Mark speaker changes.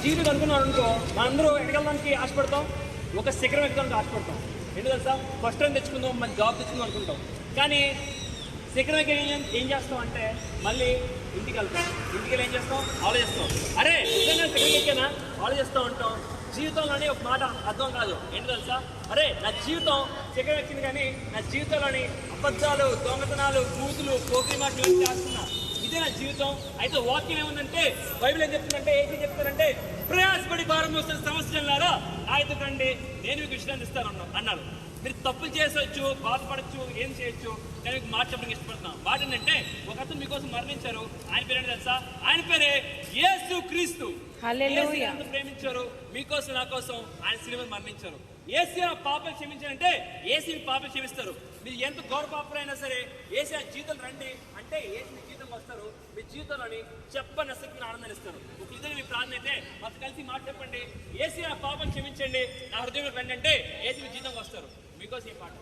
Speaker 1: జీవితం అనుకున్నాడు అనుకో, మనందరూ ఎక్కడికి ఆశపడతాం, ఒక శిఖరం ఎక్కడానికి ఆశపడతాం. ఏంటి తెలుసా, ఫస్ట్ టైం తెచ్చుకుందాం, మన జాబ్ తెచ్చుకుందాం అనుకుంటాం. కానీ శిఖరం ఏం చేస్తాం అంటే మళ్ళీ ఇంటికి వెళ్తాం. ఇంటికి వెళ్ళి ఏం చేస్తాం, ఆలోచిస్తాం. అరే నిజంగా శిఖరం ఎక్కానా, ఆలోచిస్తూ ఉంటాం. జీవితంలోని ఒక మాట అర్థం కాదు. ఏంటి తెలుసా, అరే నా జీవితం శిఖరం ఎక్కింది, కానీ నా జీవితంలోని అబద్ధాలు, దొంగతనాలు, కూతులు, పోకిరి మాటలు చేస్తున్నా. ఇదే నా జీవితం. అయితే వాక్యం ఏముందంటే, బైబిల్ ఏం చెప్తుందంటే, ఏం చెప్తారంటే, ప్రయాసపడి భారం మోస్తున్న సమస్యలారా నాయతో కండి, నేను మీకు విశ్రాంతి ఇస్తాను అన్నాడు. మీరు తప్పులు చేసవచ్చు, బాధపడచ్చు, ఏం చేయొచ్చు, కానీ మీకు మాట చెప్పడానికి ఇష్టపడుతున్నాం. మాట ఏంటంటే, ఒక అతను మీకోసం మరణించారు. ఆయన పేరు ఏంటి తెలుసా, ఆయన పేరే యేసు క్రీస్తు. ప్రేమించారు మీకోసం, నా కోసం ఆయన సిలువ మరణించారు. ఏసీ పాపం క్షమించారంటే ఏసీ పాపం క్షమిస్తారు. మీరు ఎంత ఘోర పాపరైనా సరే ఏసీ జీవితం రండి అంటే ఏసీ మీ జీవితం వస్తారు. మీ జీవితంలోని చెప్పని అసక్తిని ఆనందాన్ని ఇస్తారు. ఒక ఇద్దరు మీ ప్రార్థన అయితే మాకు కలిసి మాట చెప్పండి, ఏసీ పాపం క్షమించండి, నా హృదయంలో రండి అంటే ఏసీ మీ జీవితం వస్తారు. మీకోసం ఈ పాట.